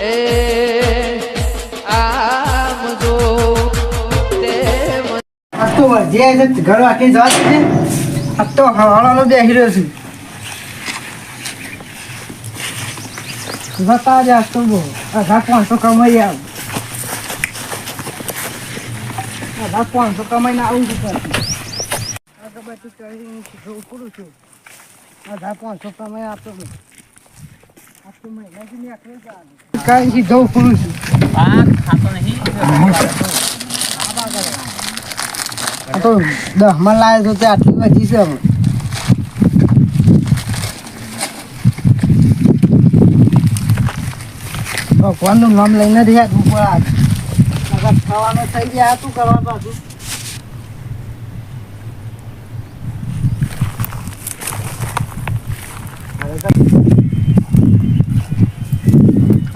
એ આમ જો તેમ આ તો જે ઘર વાંચી જવા છે આ તો હવાળાનો બેસી રહ્યો છું બતા જ તો બહુ 1500 કમાઈ આવ 1500 કમાઈને આવું છું આ તો બધું કરીને શીખવું પડું છું 1500 કમાઈ આપતો આ તો મહિનાથી નીકળી જાય કઈ જવું પડું છું ખાતો નહીં તો 10 માં લાવે તો તે આટલી બધી છે હવે ભગવાનનું નામ લઈને રહ્યા ઉપર આગળ ખાવાનું થઈ ગયા શું કરવા પાછું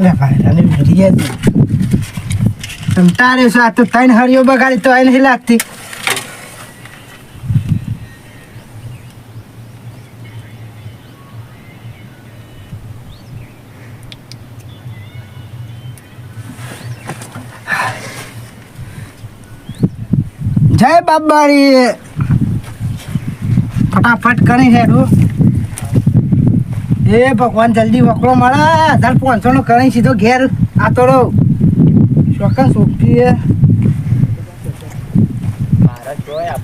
લે ભાઈ તને ભરી કંટાળે છે આ તો ત્રણ હરિયો બગાડી તો એને લાગતી જય બાબારી ફટાફટ કરી હેડું એ ભગવાન જલ્દી વકરો મળે 1500 નો કરી સીધો ઘેર આતો રહો ચોક્કસ ઉઠી મારા જોય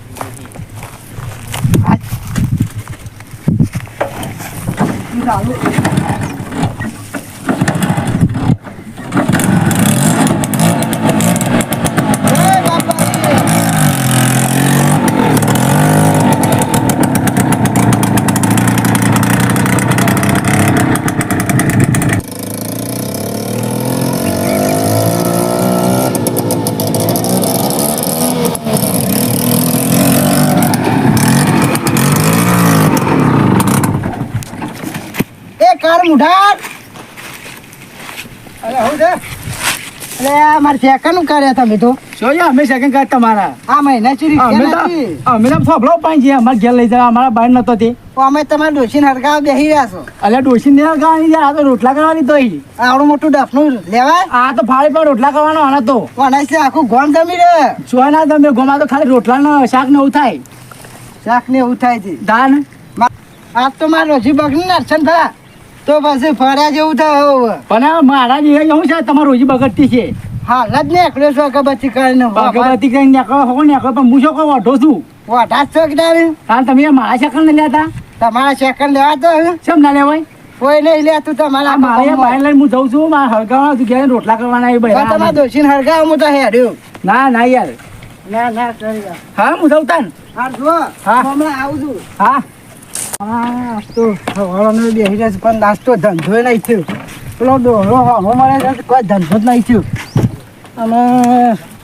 કાર મુઢાર અરે હું છે અરે મારે સેકન્ડ કર્યા તમે તો જોયા અમે સેકન્ડ કાર્ડ તમારા આ મહિના ચૂરી અમે તો થોભલો પાઈ છે અમારે ઘેર લઈ જવા અમારા બાર નતો તે અમે તમારા ડોશીને હરગાવ બેસી રહ્યા છો અલ્યા ડોસી ને ગાવાની છે આ તો રોટલા કરવાની તો આવડું મોટું ડફનું લેવાય આ તો ફાળી પણ રોટલા કરવાનો આનો તો વણાય છે આખું ગોમ જમી રે શું ના તમે ગોમાં તો ખાલી રોટલા ને શાક ને એવું થાય શાક ને એવું થાય છે દાન આ તો મારે રોજી બગડી દર્શન થયા તો પછી ફર્યા જેવું થાય પણ મારા જે એવું છે તમારે રોજી બગડતી છે હાલ જ ને એકડો છો અગરબત્તી કરીને અગરબત્તી કરીને નીકળો હો નીકળો પણ હું શું કહું વાઢો છું વાઢા જ છો કે કારણ તમે મારા સેકન્ડ ને લેતા તમારા સેકન્ડ લેવા તો કેમ ના લેવાય કોઈ નહીં લેતું તમારા મારે બહાર લઈને હું જઉં છું મારા હળગાવા તું ઘેર રોટલા કરવાના એ બધા તમારા દોશીને હરગાવ હું તો હેડ્યું ના ના યાર ના ના કરી હા હું જઉં તાન હા જો હા હમણાં આવું છું હા હા તો હવાળાનો બેસી રહ્યા છે પણ નાસ્તો ધંધો નહીં થયો પેલો ડોહરો હમો મળે છે કોઈ ધંધો જ નહીં થયો અને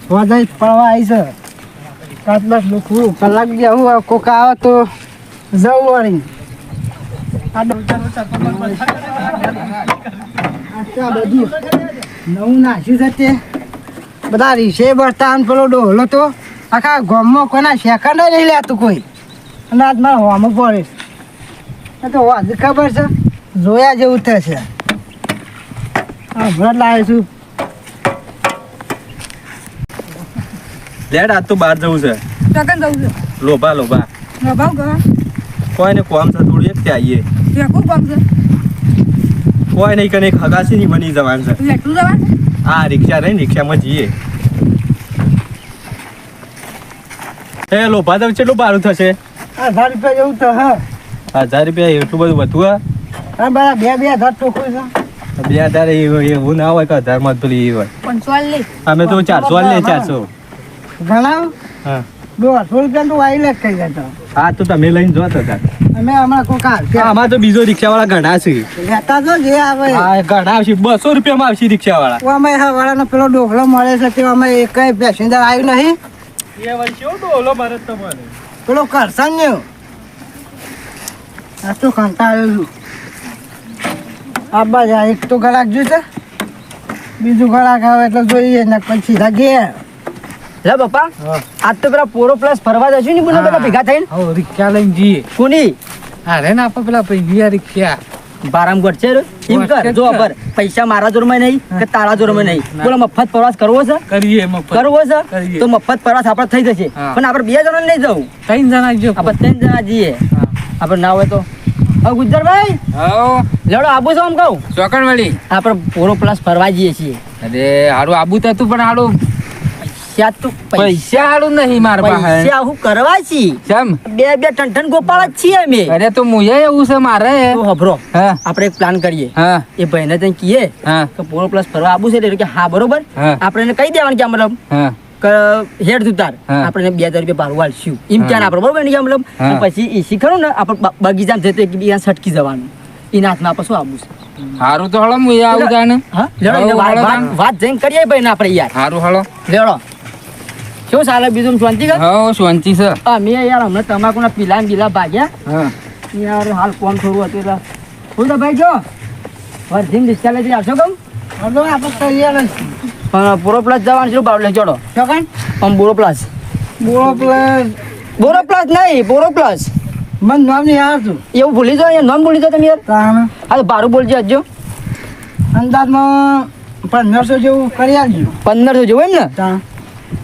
વધારે પડવા આવી છે 7-10 લોકો કલાક જેવું કોક આવે તો જવું વળી આ બધું નવું નાખ્યું છે તે બધા રીસે બરતા પેલો ડોહલો તો આખા ગામમાં કોઈના સેકન્ડ નહીં લેતું કોઈ અને આજ મારે હોવામાં પડે તો હજી ખબર છે જોયા જેવું થશે હા ભરત લાવે છું લેડ આજ તો બહાર જવું છે ટકન જવું છે લોભા લોભા ભાવ ગવા કોઈને કોમ છે થોડું એક ત્યાં આવીએ વેકું કામ છે કોઈ નહીં કને ખગાસી નહીં બની જવાનું છે વેકું જવા આ રિક્ષા રહીને રિક્ષામાં જઈએ એ લોભા તો કેટલું ભાડું થશે 1000 રૂપિયા જેવું તો હા 1000 રૂપિયા એટલું બધું વધુ હા બરા 2,000 ટોકું છે 2000 એવું ના હોય કે 1000 માં પેલી હોય 500 લે અમે તો 400 લે 400 ઘણા હા 200 રૂપિયા તો વાઈ લેટ થઈ જતો હા તો તમે લઈને જોતો હતા અમે હમણાં કોક આમાં તો બીજો રિક્ષાવાળા ઘણા છે લેતા તો જે આવે હા ઘણા આવશે 200 રૂપિયામાં આવશે રિક્ષાવાળા અમે હા વાળાનો પેલો ડોકલો મળે છે તે અમે એક પેસેન્જર આવ્યું નહીં એ વર્ષ કેવો ડોલો મારે તમારે પેલો કરશન ને આ તો કંટાળ્યો છું આબા જાય એક તો ગળાક જોશે બીજું ગળાક આવે એટલે જોઈએ ને પછી સીધા ઘેર લે બાપા આજ તો પેલા પોરો પ્લસ ફરવા જશું ને બધા ભેગા થઈને રિક્ષા લઈને જઈએ કોની અરે ના આપણે પેલા પૈયા રિક્ષા બારામ ગોઠશે રે. એમ કર જો પર પૈસા મારા જોરમાં નહીં કે તારા જોરમાં નહીં. બોલો મફત પ્રવાસ કરવો છે? કરીએ મફત. કરવો છે કરીએ. તો મફત પ્રવાસ આપણે થઈ જશે. હા. પણ આપણે 2 જણા નહીં જવું. 3 જણા જો. આપણે 3 જણા જઈએ. આપણે ના હોય તો હવે ગુજરભાઈ હા લેડો આબુ છો આમ કહું. ચોકણ વળી. આપણે પૂરો પ્લસ ફરવા જઈએ છીએ. અરે હારું આબુ તો હતું પણ હારું ત્યાં તો પૈસા હારું નહીં મારા પાસે. પૈસા હું કરવા છીએ. કેમ? 2 ટન ગોપાળ જ છીએ અમે. અરે તો મુએ એવું છે મારે. તું હભરો હા આપણે એક પ્લાન કરીએ. હા એ ભાઈને ત્યાં કહીએ હા કે પૂરો પ્લસ ફરવા આબુ છે એટલે કે હા બરોબર. હા. આપણે એને કહી દેવાનું કે મતલબ હા કે હેડ તું તાર હા. આપણે 2000 રૂપિયા ભાડું આલશું એમ હા. ક્યાં આપણે બરોબર ને કે મતલબ હા. અને પછી એસી ખરું ને આપણે બગીચામાં જતો એકબીજા છટકી જવાનું. એના હાથમાં આપણે શું આબુ છે. હારું તો હળો મુએ આવું જાને. હા લેડો હળો, એટલે હળો, વાત- હળો. વાત જઈને કરીએ ભાઈ ને આપણે યાર. હારું હળો. લેડો શું ચાલે બીજું શાંતિ કર. હા શાંતિ છે. અમે યાર હમણાં તમાકુના પીલા ને બીલા ભાગ્યા હા યાર હાલ કોમ થોડું હતું એટલે હું તો ભાઈ જો વર્ધીમ રિક્ષા લઈ આવશો કેમ હવે આપણે તૈયાર જ છીએ. પણ બોરો પ્લસ જવાનું છે બાવલે જોડો ચોકન આમ બોરો પ્લસ બોલો પ્લસ બોરો પ્લસ નહીં બોરો પ્લસ મને નામ નહીં આવતું. એવું ભૂલી જાઓ અહીંયા નામ ભૂલી જાઓ તમે યાર. તાણ હા તો ભાડું બોલજો હજો અંદાજમાં 1500 જેવું કરી આપજો. 1500 જેવું એમ ને તાણ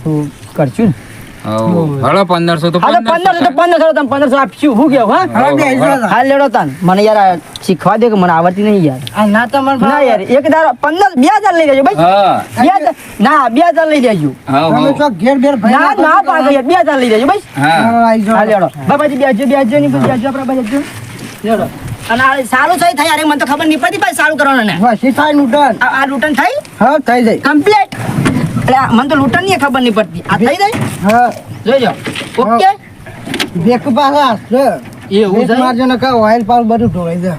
તો કરશું ને હળો 1500 તો હા તો 1500 તો 1500 તમે 1500 આપશું હું કેવું હા હવે બેસી જાઓ. હાલ લેડો તાન મને યાર આ શીખવા દે કે મને આવડતી નહીં યાર. આ ના તમારે ના યાર એક દારો 2000 લઈ લેજો ભાઈ. હા 2000 ના 2000 લઈ લેજો. હા તમે હા તો ઘેર બેર ભાઈ ના ના પાડો યાર 2000 લઈ લેજો ભાઈ. હા આવી જાઓ. હા લેડો બાબાજી બેસજો નહીં પછી બેસજો આપણા બેસજો લેડો. અને આ સારું થઈ થાય યાર મને તો ખબર નહીં પડી ભાઈ સારું કરવાનું ને બસ એ થાય લૂંટન. આ લૂંટન થાય હા થઈ જાય. કમ્પ્લીટ એટલે મને તો લૂંટન ની ખબર નહીં પડતી આ થઈ જાય હા જોઈજો ઓકે બેક પાછા હશે. એવું બેક છે મારજો ને કહો ઓઇલ પાલ બધું ઢોળાઈ જાય.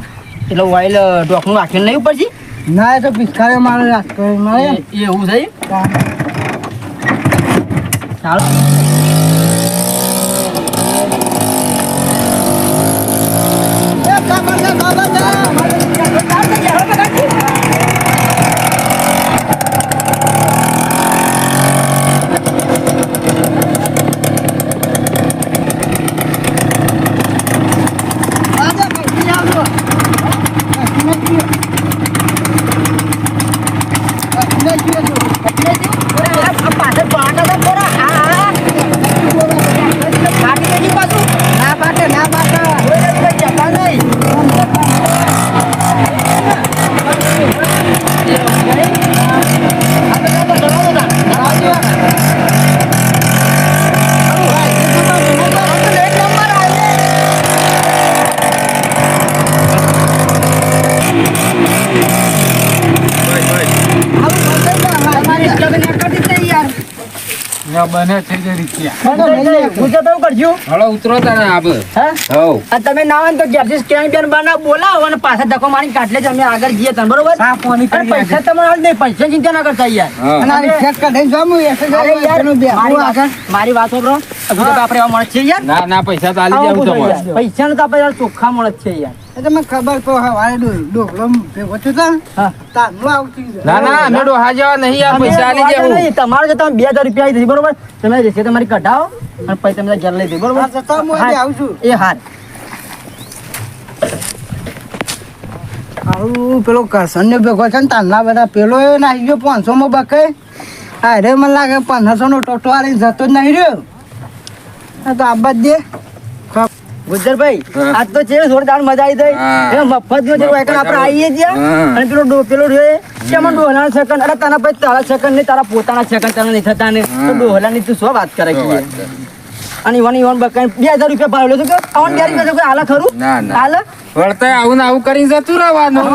એટલે વાઇલ ડોકનું રાખીને નહીં ઉપરથી ના એ તો પિચકારે મારે રાખતો મારે એવું છે ચાલો પાછળ પાકા તો ખરા હા પાટી દેજી પાછું ના પાટે ના પાટે. જતા નહીં બને થઈ જાય રીતિયા. હળો ઉતરો તાને આબ. હવ તમે ના હોય ને તો ઘેરથી સ્કેન બેન બનાવ બોલાવો અને પાછા ધક્કો મારીને કાટલે જ અમે આગળ જઈએ તને બરોબર સા પાણી અરે કરી પૈસા તમારે હાલ નહીં પૈસા ચિંતા ના કરતા યાર હા અને આ રિક્ષા કાઢીને જામું એસે અરે જાવું યાર, એનું બે મારી હું વાત- આગળ મારી વાત સાંભળો. હજુ તો આપણે એવા માણસ છીએ યાર ના ના પૈસા તો આલી આવું જાવ બોલો તમારે. યાર. પૈસાનું તો આપણે યાર ચોખ્ખા માણસ છે યાર એ તો મને ખબર તો હવારે ડોકલો ભેગો થયો તો ને, હા. તારનું આવતી જાય. ના ના અમે ડોહા જેવા નહીં આ પૈસા આલી અમે જાવ. નહીં, તમારે જો તમે 2000 રૂપિયા આવી જશે બરોબર તમે રેસે તમારી કઢાવો અને પછી તમે ઘર લઈ દે બરોબર હા, તો તો હું હા. અહીં આવું છું. એ હાર આવું પેલો કરસનને ભેગો છે ને તારના બધા પેલો એ નાખી ગયો 500 માં બકે. હા રે મને લાગે 1500 નો ટોટો આલી જતો જ નહીં રહ્યો. આ તો આબા જ દે. ગુજરભાઈ હા. આજ તો છે જોરદાર મજા આવી ગઈ હા. એ મફત નો જેવું એકણ આપણે આવીએ છીએ હા. અને પેલો રહ્યો કેમ ડોહલા સેકન્ડ અરે તારા પછી તારા સેકન્ડ નહીં તારા પોતાના સેકન્ડ તને નહીં થતા ને તો ડોહલા ની તું શું વાત કરે શું કે વાત કરે? અને ઈવન બકાઈ 2000 રૂપિયા ભાડું તો કે આવન ગેરી માં કોઈ આલા ખરું ના, ના. આલા વળતા આવું ને આવું કરીને જતું રહેવાનું.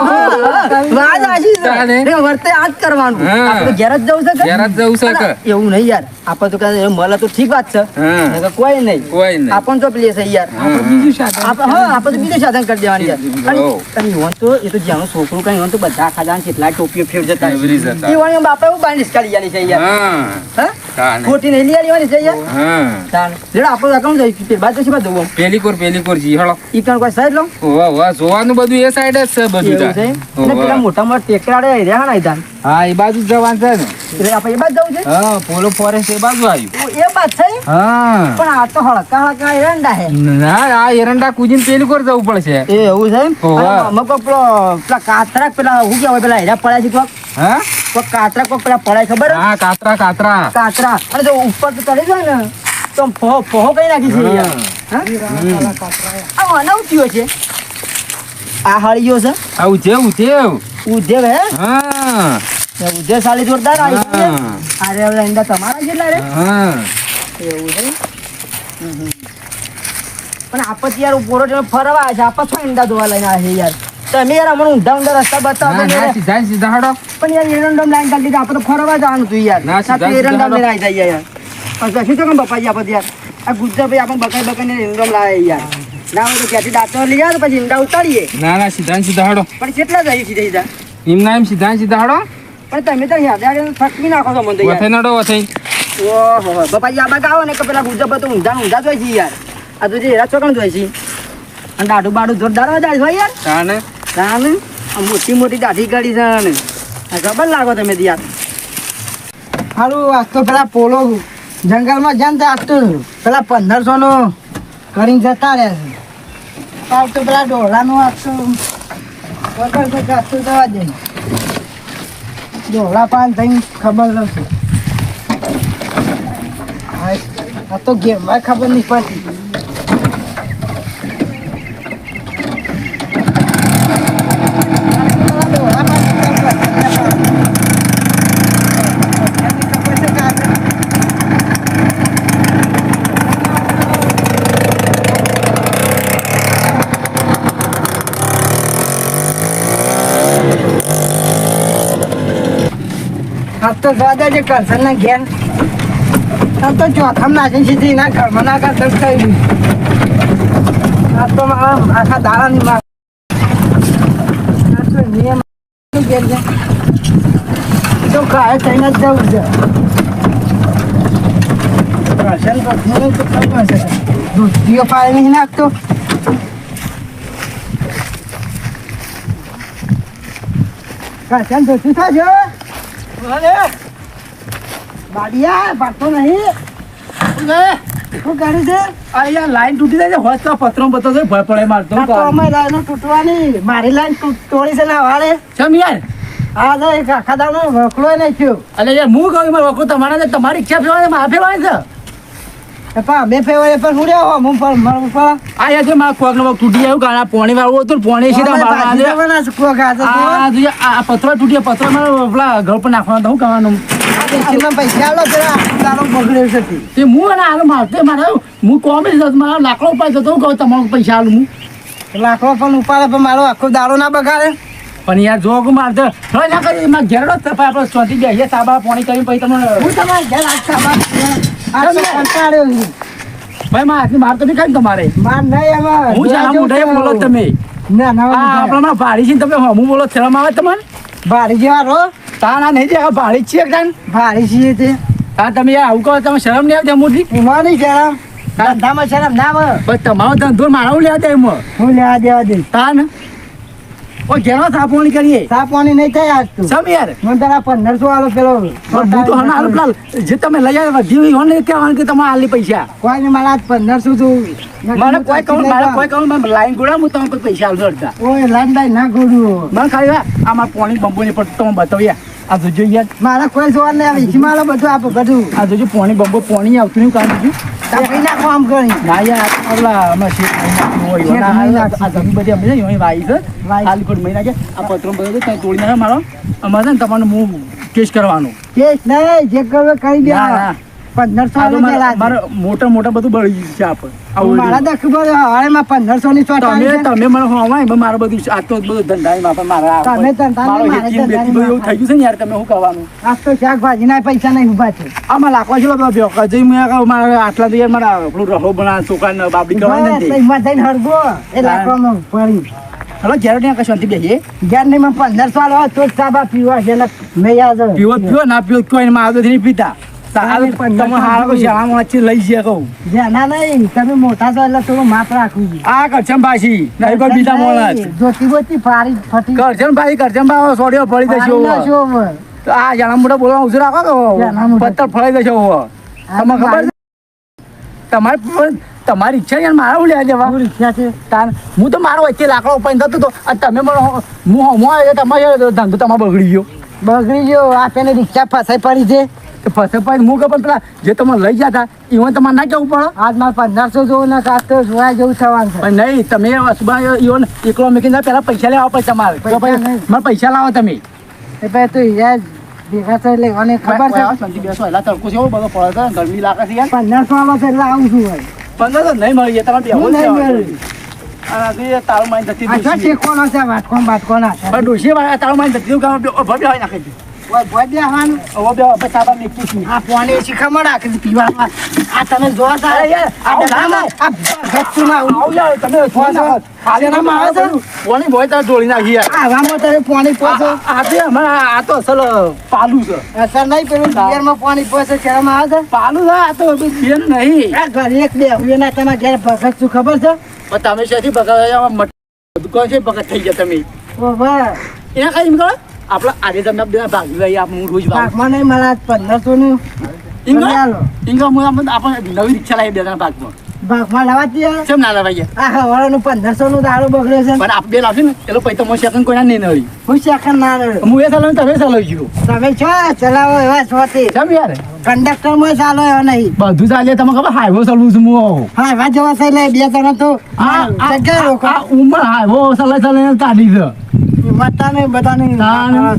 વાત આશી છે તાને? રે વર્તે આ જ કરવાનું હા. આપણે તો ઘેર જ જવું છે કે ઘેર જ જવું છે કે? અલા, એવું નહીં યાર આપણે તો કહે મળે તો ઠીક વાત છે હા. નકર કોઈ નહીં કોઈ નહીં. આપણ તો પ્લેસ છે યાર હા. બીજું સાધન આપણે તો બીજું સાધન કરી દેવાનું યાર અને હો. અને ઈવન તો એ તો જ્યાંનું છોકરું કઈ ઈવન તો બધા ખાધા કેટલા ટોપીઓ ફેર જતા ફેરવી જતા. ઈવન એમ બાપા એવું બાંધી કાઢી જાય છે યાર હા હા તાને. ખોટી નહીં લઈ આવવાની છે યાર હા તાણ જેડા આપણો અકાઉન્ટ જાય તે બાદ પછી બધું પેલી કોર જી હળો ઈ કણ કોઈ સાઈડ લો ઓવા ઓવા જોવાનું બધું એ સાઈડ જ છે બધું એવું છે તાન. એટલે પેલા મોટા મોટા ટેકરા આડે રહ્યા ના ઈધાન હા એ બાજુ જ જવાનું છે ને એટલે આપણે એ બાદ જવું છે હા પોલો ફોરેસ્ટ એ બાજુ આવ્યું એ બાદ છે હા પણ આ તો હળકા હળકા એરંડા હે ના આ એરંડા કૂદીને પેલી કોર જવું પડશે એ એવું છે એમ? ઓવા. અને આમાં કોક પેલા કાતરા પેલા હું કહેવાય પેલા હેરા પડ્યા છે કોક હા કોક કાતરા કોક પેલા પડાય ખબર હે? હા કાતરા કાતરા અને જો ઉપર તો ચડી જાય ને તો પહો કઈ નાખી છે યાર. હા? આ અનૌઠ્યો છે આ હળિયો છે આવું જેવું ઉધેવ હે હા ઉધેવ સાલી જોરદાર આવી છે હા. અરે ઓલા ઈંડા તમારા જેટલા રે હા એવું છે પણ આપત યાર પોરો ફરવા આવે છે આપત શું ઈંડા ધોવા લઈને આવે છે યાર તમે યાર અમને ઊંધા રસ્તા બતાવો ના ના સીધા હડો પણ યાર એરંડમ લાઈન કાઢી દીધા આપણે તો ફરવા જવાનું હતું યાર ના, સીધા સાથે એરંડમ સીધા લઈને આવી જાય યાર પણ કશું તો કેમ બપાઈ આપત યાર આ ગુજરાત ભાઈ આપણે બકાઈ એરંડમ લાવે યાર ના હોય તો ક્યાંથી દાંતો લઈ આવે પછી ઈંડા ઉતારીએ ના સીધા હડો પણ કેટલા જાય સીધા સીધા એમના એમ સીધા હડો પણ તમે તો યાર ફટકી નાખો છો મને તો યાર વથે નડો વથે ઓહો બપાઈ આ બાગ આવો ને કે પેલા ગુજરાત તો ઊંધા જોઈ છે યાર આ તો જે હેરા ચોકણ જોઈ છે અને દાઢું બાડું જોરદાર જાય છે યાર તાને તાને આ મોટી મોટી દાઢી કાઢી છે ને આ ખબર લાગો તમે તો યાર સારું આજ તો પેલા પોલો જંગલમાં જાય ને તો આજ તો પેલા 1500 નો કરીને જતા રહ્યા છે આજ તો પેલા ડોલાનું આજ તો વગર તો જાતું જવા દે ડોલા પાન થઈને ખબર નથી આ તો ગેમમાં ખબર નહીં પડતી આ તો સ્વાદે જે કરશન ના ઘેર આ તો ચોથમ નાખી સીધી ના ઘરમાં ના કરતા થઈ ગયું આ તો મારા આખા દાડાની માં આ તો નિયમ ઘેર છે તો કાય થઈને જ જવું છે કરશન પત્ની તો ખબર છે દૂધિયો પાણી નહીં નાખતો કરશન દોસ્તી થાજો બાડિયા પાડતો નહીં શું કરે છે આ યાર લાઈન તૂટી જાય છે હોસ્તા પત્રો બતો છે ભય પડે મારતો આ તો અમે લાઈનો તૂટવાની મારી લાઈન તોડી છે ને વાળે ચમ યાર આ તો એક આખા દાડો વકલો નહીં થયો અલે યાર હું કહું મારે વખો તમારા તમારી ઈચ્છા ફેરવાની મારે ફેરવાની છે પણ અમે ફેવરે પણ હું રહ્યો હું પણ મારું ઉપર આ યાર છે મારા કોક નો તૂટી આવ્યું કારણ પોણી વાળું હતું પોણી સીધા આ પત્રો તૂટ્યા પત્રો મારે પેલા ઘર પર નાખવાના હું કરવાનું પૈસા આલો પેલા દાડો બગડ્યો છે તે. તે હું અને હાલ મારતે મારે હું કોમેડી જતો મારા લાકડો ઉપાય જતો હું કહું તમારું પૈસા હાલ હું લાકડો પણ ઉપાડે પણ મારો આખો દાડો ના બગાડે પણ યાર જો મારતો થોડા ના કરી મારે ઘેરડો જ તપાય આપણે સ્વાતી બેસીએ સાબા પાણી કરીને પછી તમને હું તમારે ઘેર આજકા આ તો કંટાળ્યો છું. ભાઈ મારા હાથની માર તો નહીં ખાય ને તમારે માર નહીં એમાં હું જાણા મોઢે બોલો તમે ના ના આ આપણામાં ભાડી છે ને તમે હમું બોલો શરમ આવે તમારે ભારી જેવા રો તાના નહીં જે ભાડી જ છે એકદમ ભારી છીએ તે હા તમે યાર આવું કહો તમે શરમ નહીં આવતી મોટી એમાં નહીં શરમ ધંધામાં શરમ ના આવે બસ તમારો ધંધો મારા લેવા દે એમાં હું લેવા દેવા દે તાન ઓ ઘેરો થાપોણી કરીએ સાપ પાણી નહીં થાય આજ તું સમ યાર મને તારા 1500 આલો પેલો હું તો હમણાં હાલ પેલા જે તમે લઈ આવ્યા વધી હોય ને કહેવાનું કે તમારે હાલી પૈસા કોઈ ને મારા 1500 તું મને કોઈ કહું મારે કોઈ કહું મને લાઈન ગોળા હું તમે કોઈ પૈસા હાલજો અડધા ઓય લાઈન બાઈ ના ગોડું મને ખાલી આ મારા પોણી બંબો ને પણ તમે બતાવ્યા આ જોજો યાર મારા કોઈ જોવા નહીં આવે ઈચમાં બધું આપો બધું આ જોજો પોણી બંબો પોણી આવતું નહીં કામ બીજું તાપી નાખો આમ કરી ના યાર પેલા અમે શેઠ હોય શેઠ આ મહી નાખી. જમીન બધી અમે અહીં વાઈ છે વાઈ. હાલ કોટ મહિના કે આ પત્રો બધું ત્યાં તોડી નાખે મારો અમારે છે ને તમારે હું કેસ કરવાનો કેસ નહીં જે કરવે કરી દે ના ના 1500 આ તો આલો મારે પેલા મોટા મોટા બધું બળી છે આપણે મારા તો ખબર હવે માં 1500 ની ચોટ તમે આવી છે. તમે મને હવાય મારું બધું આ તો બધું ધંધામાં પણ મારા તમે ધંધા મારો નહીં, મારે હેતીમ ધંધા બેતી બધું એવું નહીં. થઈ ગયું છે ને યાર તમે શું કરવાનું આજ તો શાકભાજી ના પૈસા નહીં ઉભા છે આમાં લાખવા છે જઈ મેં કહું મારે આટલા તો યાર મારા પેલું રહો બના ચોખા ને બાબડી કરવાની બસ, નથી એમાં જઈને હરગો એ લાકડામાં પડી હલો ઘેર ત્યાં કશું શાંતિ બેસીએ જ્ઞાન નહીં માં 1500 આલો તો જ સાબા પીવા છે ને મેં યાદ પીવો પીવો ના પીવો કોઈ માં આવતો નહીં પીતા તારે તમે હારા કોઈ શાળામાં વચ્ચે લઈ છે કહું જેના નહીં તમે મોટા છો એટલે થોડું માપ રાખવું જોઈએ. આ કરચમભાઈ નહીં કોઈ બીજા મોણા જોતી બોતી ફારી ફટી કરચમભાઈ સોડિયો ફળી દેશો ફાડી નાખશો હવે. તો આ જણા મોટા બોલવા ઉછર રાખો જણા મોટા. પત્તર ફળી દેશો તમને ખબર છે તમારી ઈચ્છા યાર મારા હું લેવા જવા શું રિક્ષા છે? હું તો મારો વચ્ચે લાકડો ઉપાઈને થતો હતો અને તમે મને તમારો ધંધો તમારો બગડી ગયો બગડી ગયો આ પેલી રિક્ષા ફસાઈ પડી છે. તો ફસે પાછી હું ખબર પેલા જે તમે લઈ ગયા હતા ઈવન તમારે ના કેવું પડે આજ મારે 1500 જોવું ને કાં તો જોવા જેવું થવાનું છે. પણ નહીં તમે ઈવન એકલો મૂકીને પેલા પૈસા લેવા પડે તમારે તો પૈસા પછી નહીં. મારે પૈસા લાવો તમે એ પછી તો હીરા ભેગા થઈ લેવાની ખબર છે. બેસો એલા તડકો છે બધો પડે છે ગરમી લાગે છે યાર 1500 વાળો છે એટલે આવું છું ભાઈ. 15 નહીં મળી જાય તમારે હું નહીં બેહવું મળ્યું. છે તારું મારી જતી આ શું ટેકોનો છે વાટકોણ બાટકોણ આ પણ ડોશી તારું મારી જતી ભવ્ય નાખે છે ભોય બેહવાનું. હવે બે સાબા મેકી છું આ પાણી શીખામણ રાખી પીવા આ તમે જોવા તારે યાર આ ડામાં આ ભક્તું ના આવ યાર તમે ખાલી ના આવે છે કોની બોય તાર જોડી નાખી યાર આવામાં તમે પાણી પોસો આ તો અસલ પાલું છે અસર નહીં પેલું બિયરમાં પાણી પોસે કેવામાં આવે છે. પાલું છે આ તો બેન નહીં આ ઘરે એક બે હવે ના તમારા ઘેર ભગત શું ખબર છે? પણ તમે શેથી બગાડ કોણ છે બગડ થઈ ગયા તમે ઓ વાહ એના કઈ એમ કરો આપણે આજે તમને બધા ભાગી લઈએ આપણે રોજ ભાગ ભાગમાં નહીં મળે 1500 નું આપણે નવી રિક્ષા લાવી દેવાના ભાગમાં ભાગમાં લાવવા દે. કેમ ના લવાઈએ આ હવારનું 1500 નું દારૂ બગડે છે. પણ આપણે બે લાવશે ને એટલે પૈસા મોં સેકન્ડ કોઈના નહીં નળી હું શેખર ના રહ્યો. હું એ ચાલો તમે ચાલો ગયો તમે છો ચલાવો એવા છો તે કેમ યાર કંડક્ટર માં ચાલો એવા નહીં. બધું ચાલે તમે ખબર હાઈવો ચાલવું છું હું હા એવા જવા છે એટલે બે જણા તો જગ્યા રોકો. આ ઉંમર હાઈવો ચાલે કાઢી છે બધાને બધાને ના.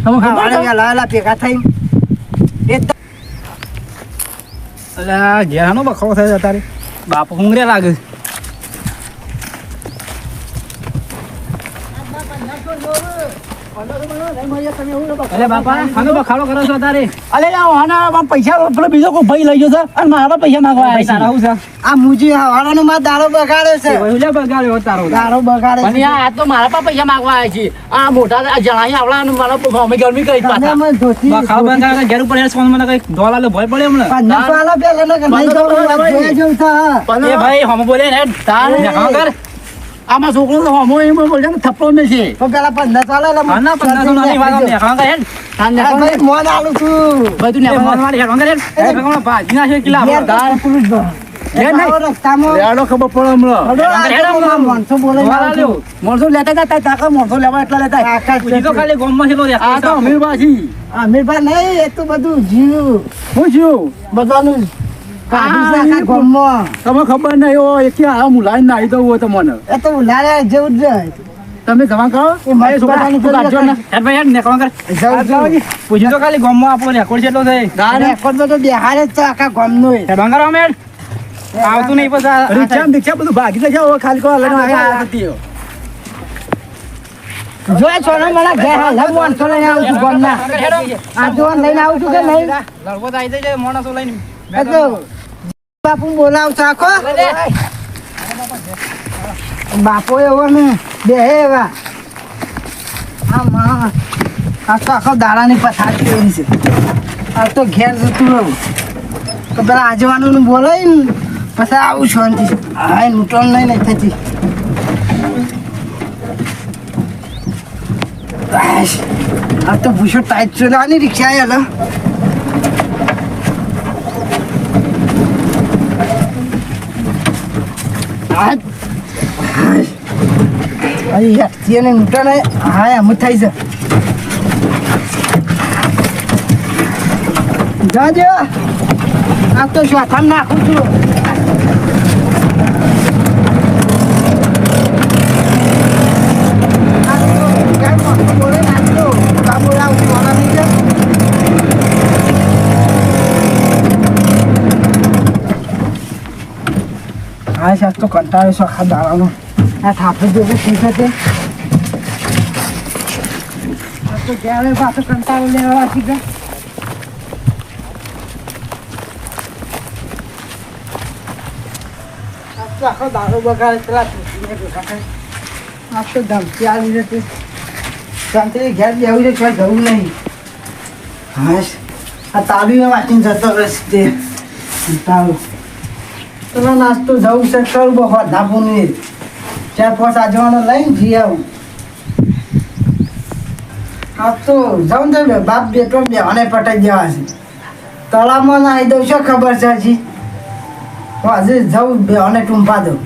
તમે ખબર છે? લાવેલા ભેગા થઈ અલા ઘેરાનો બખડો થાય છે તારે બાપ હુંગરે લાગે અરે બાપા ખાનો બખાડો કરો છો તારે અરે આના પૈસા પેલો બીજો કોઈ ભાઈ લઈ ગયો છે અને મારા પૈસા માંગવા આવ્યા છે આ મુજી હવારનો માં દારૂ બગાડ્યો છે. બગાડ્યો તારો દારૂ બગાડે પણ છે. યાર આ તો મારા પાસે પૈસા માંગવા આવ્યા છે આ મોટા જણાઈ આવડા અને મારા અમે ગરમી કરી તમે પાછા મને ધોતી ઘેર ઉપર હેર સોન મને કઈ ડોલા લે ભય પડે એમને 1500 આલો પેલા ને કે નહીં જવું વાત જોયા જેવું છે. એ ભાઈ હમ બોલે ને તારે આમાં છોકરો તો હમો એમ બોલ છે ને થપ્પો ને છે તો પેલા 1500 આલો એટલે આના 1500 નાની વાત ને ખાવા કરે આ ભાઈ મોન આલું છું. બધું ને મન વાળી હેર વગર એ ભગવાન ભાજી ના છે કિલા ઘેર તો પુરુષ ભર. ઘેર નહીં. આવો રસ્તામાં લેડો ખબર પડે હમણાં હડો, આ હેડો તો હમણાં. માણસો બોલે ને આવું છું. મોણસો લેતા જતા તાકા મોણસો લેવા એટલા લેતા આકાશ પૂછી તો ખાલી ગોમમાં છેલો આ તો અમીર પાછી અમીરભાઈ નહીં એ તો બધું જીવ હું છું બધાનું કાઢી આ નાખા એ ગામમાં. તમે ખબર નહીં હોય એક આ મુલાઈ નાઈ દઉં હોય તમને એ તો ઉલારે જેવું જ જાય. તમે જમા કરો એ મારી છોકરાની છોકરાની કાઢજો ને હેર ભાઈ હેર ને ખાવા કરે જવું છું. પૂછી તો ખાલી ગોમમાં આપણો રેકોર્ડ છેલો છે રેકોર્ડ તો બેહારે જ છે આખા ગામનો એ. હેર વગર અમે આવતું નહીં પછી રિક્ષા બધું ભાગી લેજો હવે ખાલી કોઈ લઈને આવ્યા નથી. જો આ સોના મારા ઘેર હાલ હું માણસો લઈને આવું છું ગામના. આ જો લઈને આવું છું કે નહીં? લડકો તો આવી જાય માણસો લઈને એ તો બાપુ બોલાવશો આખો બાપો એવો ને બે એવા આ તો આખો દાડાની પથારી કરી છે. આ તો ઘેર જતું રહું તો પેલા આજવાનું બોલાય ને પછી આવું શાંતિ હા લૂંટણ નહીં થતી. આ તો ભૂસો ટાઈટ છે આની રિક્ષા હેલો ને લૂંટણ હા એમ જ થાય છે. જાજો આ તો શ્વાથામ નાખું છું. હા સાહેબ તો કંટાળે છે આખા દાડાનો. આ થાપે જોડે થઈ શકે તો ક્યારે પાછો કંટાળો લેવા શીખે. આખો દાડો બગાડે પેલા આ તો ધમકી આવી જતી શાંતિ ઘેર બેવું છે કોઈ જવું નહીં. હા આ તાળીઓ વાંચીને જતો રહેશે તે ચાલો પેલો નાસ્તો જવું છે કરું બહુ ધાબુની 4-5 આજવાનો લઈને જઈ આવું હા તો જાઉં ને બાપ બેટો બેવાને પટાઈ દેવા છે તળાવમાં નાહી દઉં શું ખબર છે હજી હજી જવું બેવાને ટૂંપા દઉં